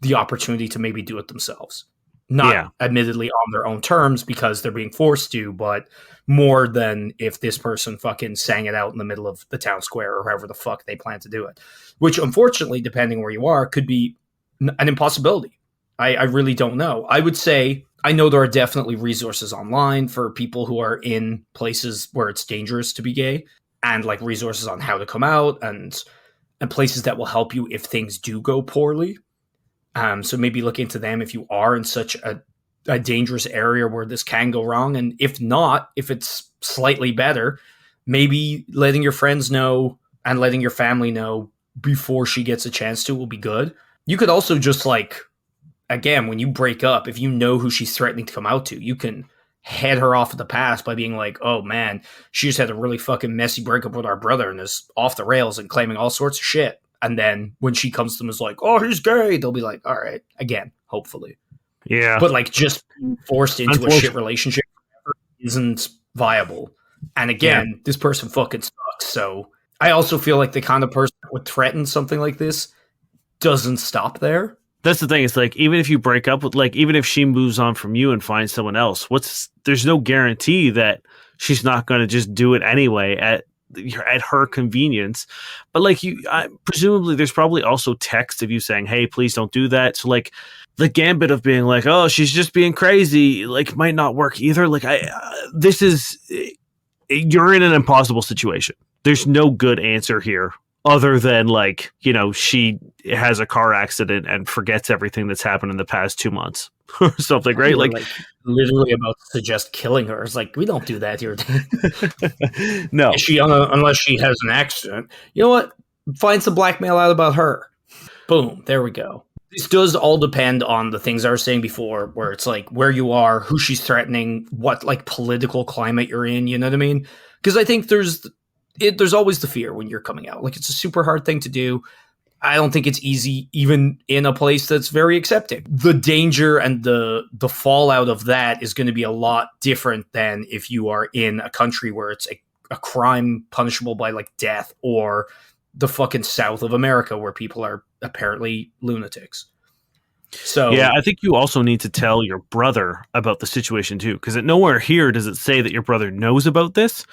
the opportunity to maybe do it themselves. Not admittedly on their own terms because they're being forced to, but more than if this person fucking sang it out in the middle of the town square or however the fuck they plan to do it. Which, unfortunately, depending where you are, could be an impossibility. I really don't know. I would say, I know there are definitely resources online for people who are in places where it's dangerous to be gay, and like resources on how to come out and places that will help you if things do go poorly. So maybe look into them if you are in such a dangerous area where this can go wrong. And if not, if it's slightly better, maybe letting your friends know and letting your family know before she gets a chance to will be good. You could also just like, again, when you break up, if you know who she's threatening to come out to, you can head her off at the pass by being like, oh man, she just had a really fucking messy breakup with our brother and is off the rails and claiming all sorts of shit. And then when she comes to them is like, oh, he's gay, they'll be like, all right, again, hopefully. Yeah. But like just forced into a shit relationship isn't viable. And again, this person fucking sucks. So I also feel like the kind of person that would threaten something like this doesn't stop there. That's the thing. It's like, even if you break up with, like, even if she moves on from you and finds someone else, there's no guarantee that she's not going to just do it anyway at her convenience. But like presumably there's probably also text of you saying, hey, please don't do that. So like the gambit of being like, oh, she's just being crazy, like might not work either. Like you're in an impossible situation. There's no good answer here other than like, she has a car accident and forgets everything that's happened in the past 2 months or something, right? Like literally about to suggest killing her. It's like, we don't do that here. No. Unless she has an accident. You know what? Find some blackmail out about her. Boom. There we go. This does all depend on the things I was saying before, where it's like where you are, who she's threatening, what like political climate you're in, you know what I mean? Because I think there's always the fear when you're coming out. Like, it's a super hard thing to do. I don't think it's easy, even in a place that's very accepting. The danger and the fallout of that is going to be a lot different than if you are in a country where it's a crime punishable by like death, or the fucking South of America where people are apparently lunatics. So yeah, I think you also need to tell your brother about the situation too, because nowhere here does it say that your brother knows about this.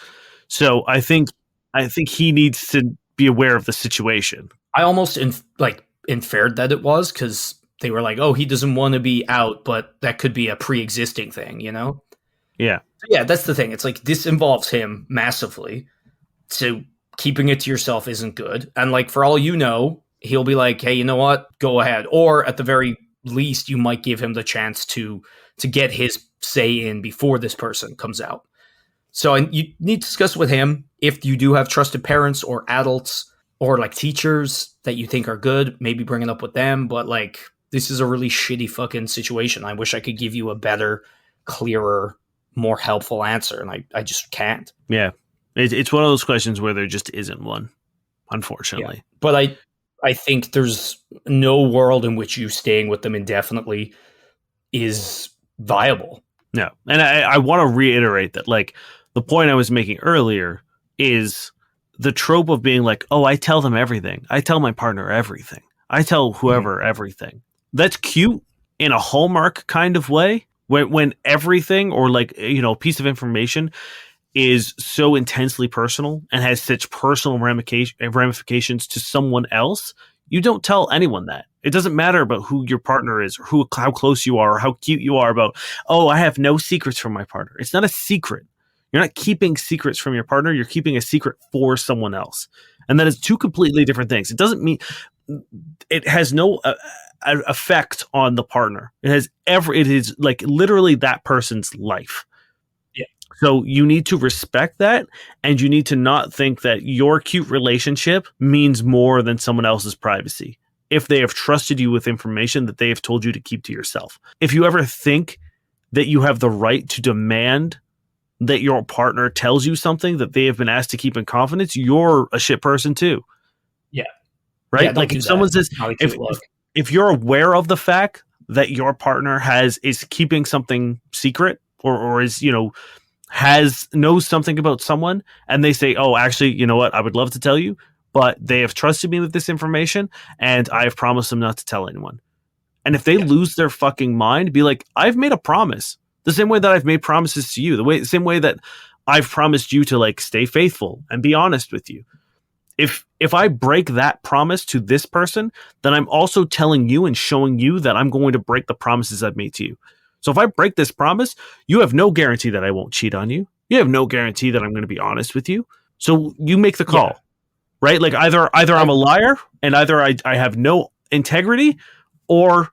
So I think he needs to be aware of the situation. I almost inferred that it was, because they were like, oh, he doesn't want to be out, but that could be a pre-existing thing, Yeah. Yeah, that's the thing. It's like, this involves him massively. So keeping it to yourself isn't good. And like, for all you know, he'll be like, hey, you know what? Go ahead. Or at the very least, you might give him the chance to get his say in before this person comes out. So you need to discuss with him if you do have trusted parents or adults or like teachers that you think are good, maybe bring it up with them. But like, this is a really shitty fucking situation. I wish I could give you a better, clearer, more helpful answer. And I just can't. Yeah. It's one of those questions where there just isn't one, unfortunately. Yeah. But I think there's no world in which you staying with them indefinitely is viable. No. And I want to reiterate that, like, the point I was making earlier is the trope of being like, oh, I tell them everything. I tell my partner everything. I tell whoever everything. That's cute in a Hallmark kind of way, when everything or like, piece of information is so intensely personal and has such personal ramifications to someone else, you don't tell anyone that. It doesn't matter about who your partner is or how close you are or how cute you are about, oh, I have no secrets from my partner. It's not a secret. You're not keeping secrets from your partner. You're keeping a secret for someone else. And that is two completely different things. It doesn't mean it has no effect on the partner. It is like literally that person's life. Yeah. So you need to respect that, and you need to not think that your cute relationship means more than someone else's privacy if they have trusted you with information that they have told you to keep to yourself. If you ever think that you have the right to demand that your partner tells you something that they have been asked to keep in confidence, you're a shit person too. Yeah. Right? Yeah, like if someone says, if you're aware of the fact that your partner is keeping something secret or is, knows something about someone, and they say, oh, actually, you know what? I would love to tell you, but they have trusted me with this information and I have promised them not to tell anyone. And if they lose their fucking mind, be like, I've made a promise. The same way that I've made promises to you, the same way that I've promised you to like stay faithful and be honest with you. If I break that promise to this person, then I'm also telling you and showing you that I'm going to break the promises I've made to you. So if I break this promise, you have no guarantee that I won't cheat on you. You have no guarantee that I'm going to be honest with you. So you make the call, right? Like either I'm a liar and either I have no integrity, or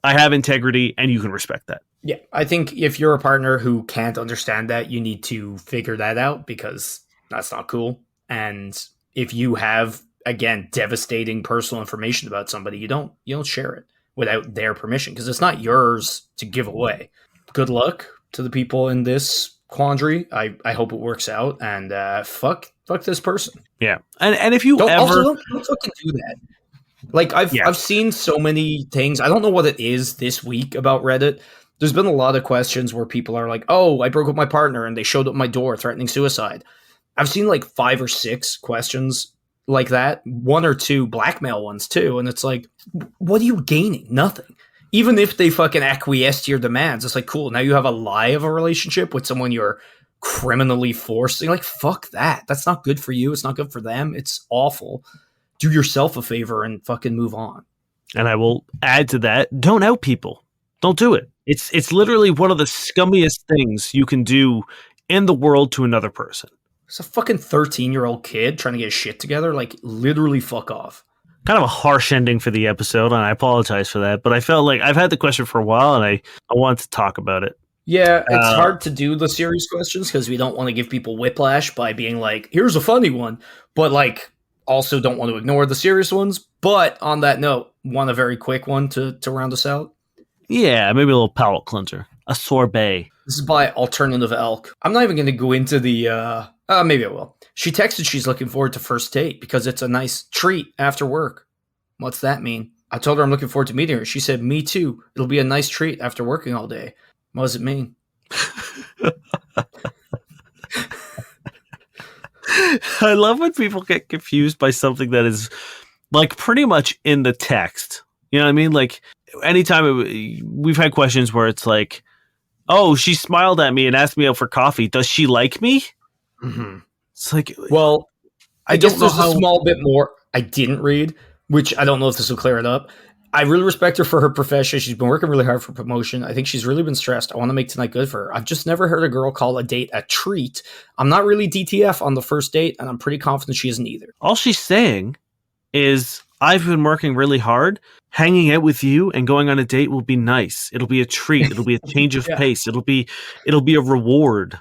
I have integrity and you can respect that. Yeah, I think if you're a partner who can't understand that, you need to figure that out, because that's not cool. And if you have, again, devastating personal information about somebody, you don't share it without their permission, because it's not yours to give away. Good luck to the people in this quandary. I hope it works out, and fuck this person. Yeah, and if you don't fucking do that. Like I've seen so many things. I don't know what it is this week about Reddit. There's been a lot of questions where people are like, oh, I broke up my partner and they showed up my door threatening suicide. I've seen like 5 or 6 questions like that, 1 or 2 blackmail ones too. And it's like, what are you gaining? Nothing. Even if they fucking acquiesce to your demands, it's like, cool, now you have a lie of a relationship with someone you're criminally forced. You're like, fuck that. That's not good for you. It's not good for them. It's awful. Do yourself a favor and fucking move on. And I will add to that, don't out people. Don't do it. It's literally one of the scummiest things you can do in the world to another person. It's a fucking 13-year-old kid trying to get his shit together. Like, literally fuck off. Kind of a harsh ending for the episode, and I apologize for that. But I felt like I've had the question for a while, and I wanted to talk about it. Yeah, it's hard to do the serious questions because we don't want to give people whiplash by being like, here's a funny one. But, like, also don't want to ignore the serious ones. But on that note, want a very quick one to round us out? Yeah, maybe a little palate cleanser. A sorbet. This is by Alternative Elk. I'm not even going to go into the... maybe I will. She texted she's looking forward to first date because it's a nice treat after work. What's that mean? I told her I'm looking forward to meeting her. She said, me too. It'll be a nice treat after working all day. What does it mean? I love when people get confused by something that is like pretty much in the text. You know what I mean? Like anytime we've had questions where it's like, oh, she smiled at me and asked me out for coffee. Does she like me? Mm-hmm. It's like, well, I guess there's a small bit more I didn't read, which I don't know if this will clear it up. I really respect her for her profession. She's been working really hard for promotion. I think she's really been stressed. I want to make tonight good for her. I've just never heard a girl call a date a treat. I'm not really DTF on the first date, and I'm pretty confident she isn't either. All she's saying is, I've been working really hard. Hanging out with you and going on a date will be nice. It'll be a treat. It'll be a change of pace. It'll be a reward.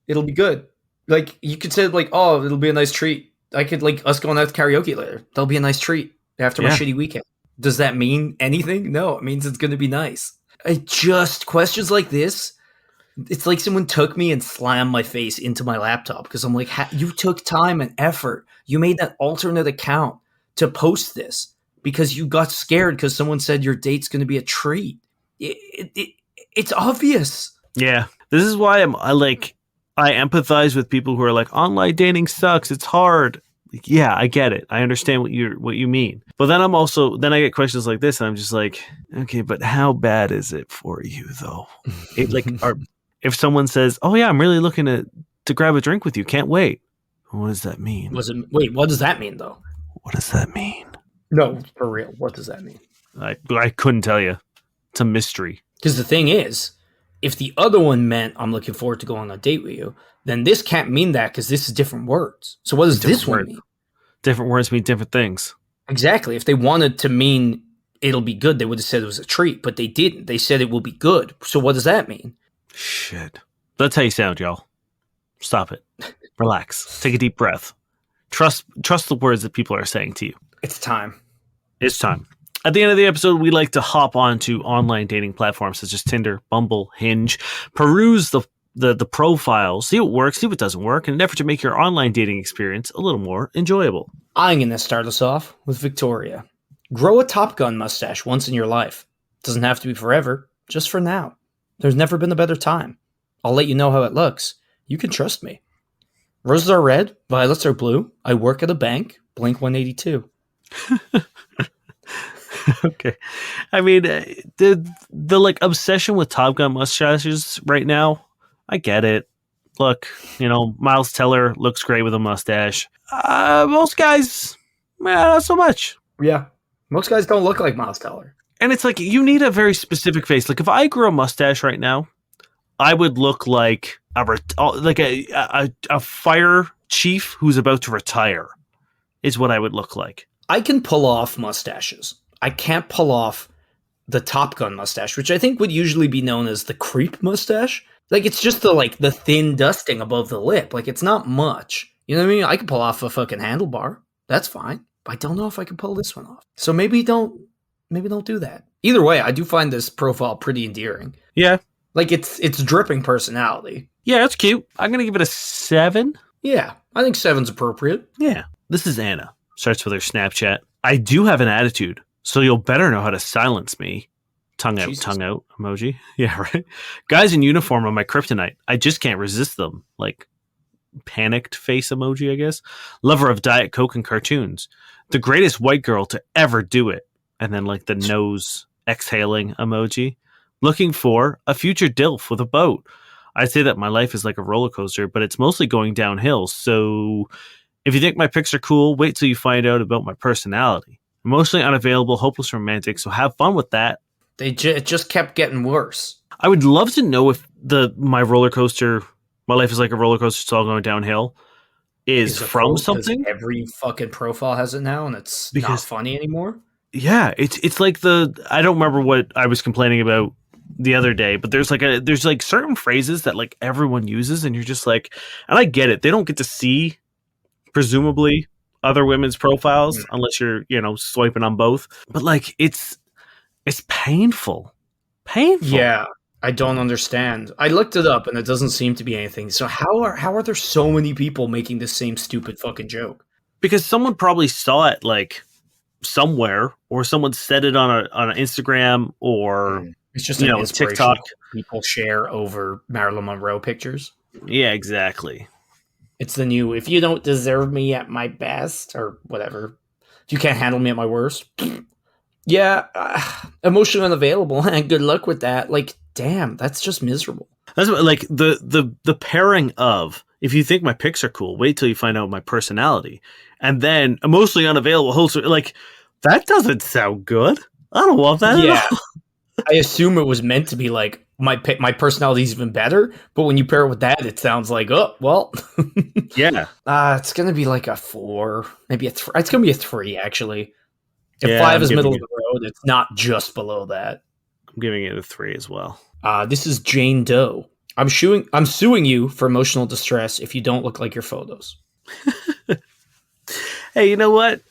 It'll be good. Like, you could say, like, oh, it'll be a nice treat. I could, like, us going out to karaoke later. That'll be a nice treat after my shitty weekend. Does that mean anything? No, it means it's going to be nice. Questions like this, it's like someone took me and slammed my face into my laptop because I'm like, you took time and effort. You made that alternate account to post this because you got scared because someone said your date's going to be a treat. It's obvious. Yeah. This is why I empathize with people who are like, online dating sucks. It's hard. yeah, I get it. I understand what you mean. But then I get questions like this, and I'm just like, okay, but how bad is it for you though? If someone says, "Oh yeah, I'm really looking to grab a drink with you, can't wait." What does that mean? Wait, what does that mean though? What does that mean? No, for real. What does that mean? I couldn't tell you. It's a mystery. Because the thing is, if the other one meant I'm looking forward to going on a date with you, then this can't mean that because this is different words. So what does this one mean? Different words mean different things. Exactly. If they wanted to mean it'll be good, they would have said it was a treat, but they didn't. They said it will be good. So what does that mean? Shit. That's how you sound, y'all. Stop it. Relax. Take a deep breath. Trust the words that people are saying to you. It's time. It's time. At the end of the episode, we like to hop onto online dating platforms such as Tinder, Bumble, Hinge, peruse the profiles, see what works, see what doesn't work, in an effort to make your online dating experience a little more enjoyable. I'm going to start us off with Victoria. Grow a Top Gun mustache once in your life. Doesn't have to be forever, just for now. There's never been a better time. I'll let you know how it looks. You can trust me. Roses are red, violets are blue. I work at a bank. Blink 182. Okay. I mean, the like obsession with Top Gun mustaches right now, I get it. Look, Miles Teller looks great with a mustache. Most guys, not so much. Yeah. Most guys don't look like Miles Teller. And it's like, you need a very specific face. Like, if I grew a mustache right now, I would look like a fire chief who's about to retire is what I would look like. I can pull off mustaches. I can't pull off the Top Gun mustache, which I think would usually be known as the creep mustache. Like, it's just the thin dusting above the lip. Like, it's not much. You know what I mean? I can pull off a fucking handlebar. That's fine. But I don't know if I can pull this one off. So maybe don't do that. Either way, I do find this profile pretty endearing. Yeah. Like, it's dripping personality. Yeah, it's cute. I'm going to give it a 7. Yeah, I think 7's appropriate. Yeah. This is Anna. Starts with her Snapchat. I do have an attitude, so you'll better know how to silence me. Tongue out emoji. Yeah, right. Guys in uniform are my kryptonite. I just can't resist them. Like, panicked face emoji, I guess. Lover of Diet Coke and cartoons. The greatest white girl to ever do it. And then like the nose exhaling emoji. Looking for a future DILF with a boat. I say that my life is like a roller coaster, but it's mostly going downhill. So if you think my pics are cool, wait till you find out about my personality. Emotionally unavailable, hopeless romantic, so have fun with that. It just kept getting worse. I would love to know if my life is like a roller coaster, it's all going downhill, is from something. Every fucking profile has it now, and it's not funny anymore. Yeah, it's like I don't remember what I was complaining about the other day, but there's certain phrases that like everyone uses, and you're just like, and I get it, they don't get to see presumably other women's profiles unless you're swiping on both, but like it's painful. Yeah, I don't understand. I looked it up and it doesn't seem to be anything. So how are there so many people making the same stupid fucking joke? Because someone probably saw it like somewhere, or someone said it on an Instagram, or it's just TikTok. People share over Marilyn Monroe pictures. Yeah, exactly. It's the new, if you don't deserve me at my best, or whatever, if you can't handle me at my worst. Yeah, emotionally unavailable. Good luck with that. Like, damn, that's just miserable. That's what, like the pairing of, if you think my pics are cool, wait till you find out my personality, and then emotionally unavailable. Like, that doesn't sound good. I don't want that. Yeah, I assume it was meant to be like my personality is even better, but when you pair it with that, it sounds like, oh well. Yeah. It's gonna be like a 4, maybe a 3. It's gonna be a 3 actually. If 5 is middle of the road, it's not just below that. I'm giving it a 3 as well. This is Jane Doe. I'm suing you for emotional distress if you don't look like your photos. Hey, you know what?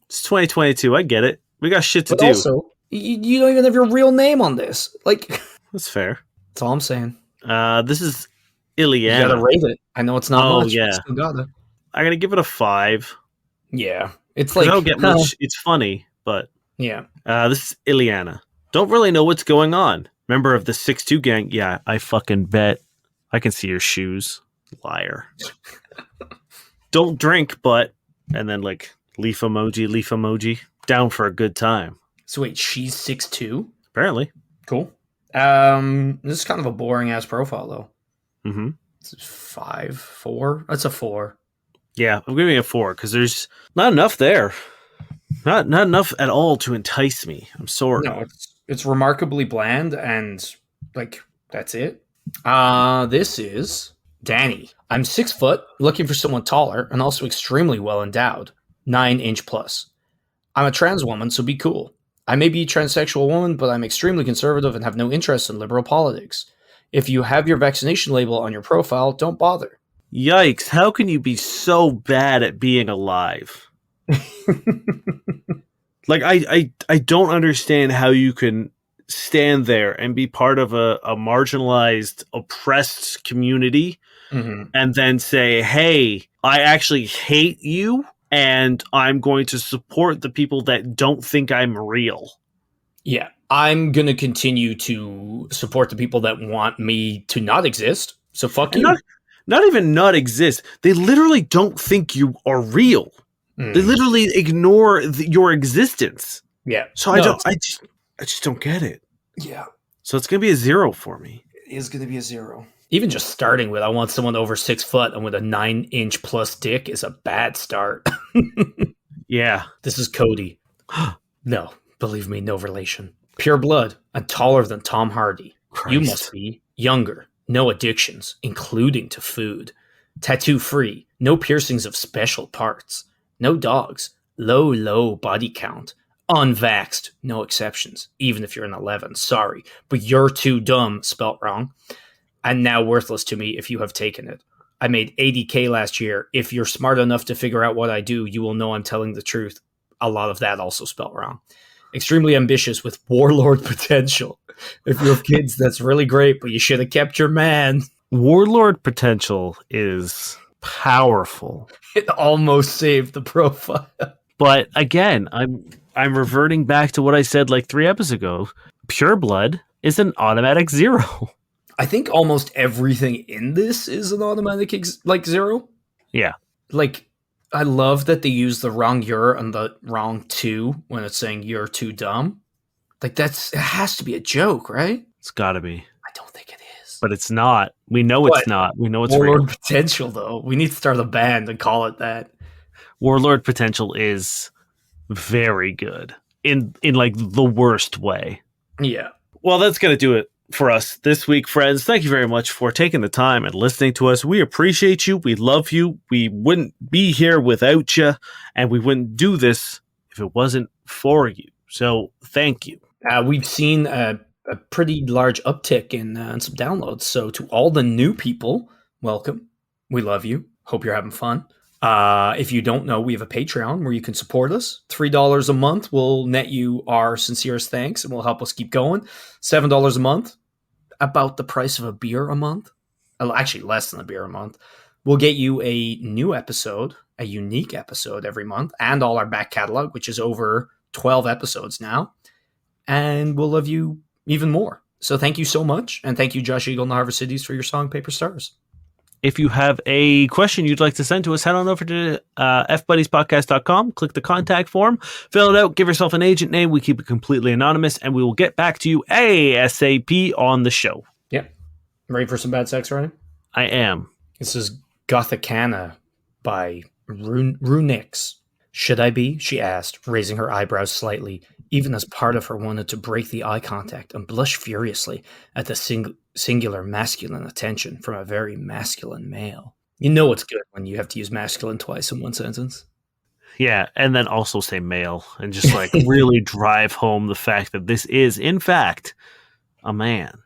It's 2022. I get it. We got shit to do. Also, you don't even have your real name on this. Like, that's fair. That's all I'm saying. This is Ileana. You gotta rate it. I know it's not much. Yeah. But still gotta. I'm gonna give it a 5. Yeah, it's like I don't get much. It's funny. But yeah, this is Ileana. Don't really know what's going on. Member of the 6'2" gang. Yeah, I fucking bet. I can see your shoes. Liar. Don't drink, but And then like leaf emoji. Down for a good time. So wait, she's 6'2"? Apparently. Cool. This is kind of a boring ass profile though. Mm-hmm. It's 5'4". That's a 4. Yeah, I'm giving it a 4 because there's not enough there. Not enough at all to entice me. I'm sorry. No, it's remarkably bland and like that's it. This is Danny. I'm 6 foot, looking for someone taller and also extremely well endowed. 9-inch plus. I'm a trans woman, so be cool. I may be a transsexual woman, but I'm extremely conservative and have no interest in liberal politics. If you have your vaccination label on your profile, don't bother. Yikes, how can you be so bad at being alive? Like, I don't understand how you can stand there and be part of a marginalized, oppressed community and then say, hey, I actually hate you and I'm going to support the people that don't think I'm real. Yeah, I'm going to continue to support the people that want me to not exist. So fuck you. Not even not exist. They literally don't think you are real. They literally ignore your existence. Yeah. So I just don't get it. Yeah. So it's going to be a 0 for me. It is going to be a 0. Even just starting with, I want someone over 6 foot and with a 9-inch plus dick is a bad start. Yeah. This is Cody. No, believe me, no relation. Pure blood and taller than Tom Hardy. Christ. You must be younger. No addictions, including to food. Tattoo free. No piercings of special parts. No dogs. Low body count. Unvaxxed. No exceptions. Even if you're an 11. Sorry. But you're too dumb, spelt wrong. And now worthless to me if you have taken it. I made 80K last year. If you're smart enough to figure out what I do, you will know I'm telling the truth. A lot of that also spelt wrong. Extremely ambitious with warlord potential. If you have kids, that's really great, but you should have kept your man. Warlord potential is powerful. It almost saved the profile. But again, I'm reverting back to what I said like 3 episodes ago. Pure blood is an automatic 0. I think almost everything in this is an automatic 0. Yeah. Like, I love that they use the wrong "you're" and the wrong "to" when it's saying you're too dumb. Like, it has to be a joke, right? It's gotta be. I don't think it is. But it's not. We know it's not. We know it's Warlord real. potential, though. We need to start a band and call it that. Warlord potential is very good in like the worst way. Yeah. Well, that's gonna do it for us this week, friends. Thank you very much for taking the time and listening to us. We appreciate you. We love you. We wouldn't be here without you, and we wouldn't do this if it wasn't for you. So thank you. We've seen a pretty large uptick in some downloads. So to all the new people, welcome. We love you. Hope you're having fun. If you don't know, we have a Patreon where you can support us. $3 a month will net you our sincerest thanks and will help us keep going. $7 a month, about the price of a beer a month. Actually, less than a beer a month. We'll get you a new episode, a unique episode every month, and all our back catalog, which is over 12 episodes now. And we'll love you even more. So thank you so much. And thank you, Josh Eagle and the Harvest Cities, for your song, Paper Stars. If you have a question you'd like to send to us, head on over to fbuddiespodcast.com, click the contact form, fill it out, give yourself an agent name. We keep it completely anonymous, and we will get back to you ASAP on the show. Yep. Ready for some bad sex, Ryan? I am. This is Gothicana by Runix. Should I be? She asked, raising her eyebrows slightly, even as part of her wanted to break the eye contact and blush furiously at the singular masculine attention from a very masculine male. You know it's good when you have to use masculine twice in one sentence. Yeah, and then also say male and just like really drive home the fact that this is, in fact, a man.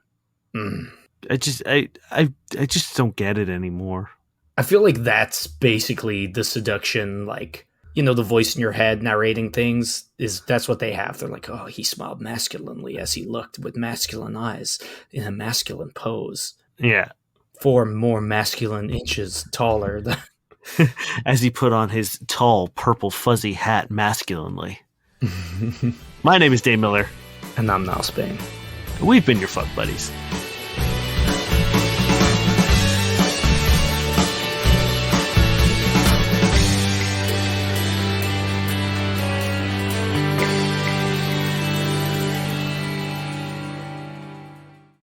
I just don't get it anymore. I feel like that's basically the seduction, like, you know, the voice in your head narrating things that's what they have. They're like, oh, he smiled masculinely as he looked with masculine eyes in a masculine pose. Yeah. 4 more masculine inches taller. As he put on his tall, purple, fuzzy hat masculinely. My name is Dave Miller. And I'm Niall Spain. We've been your fuck buddies.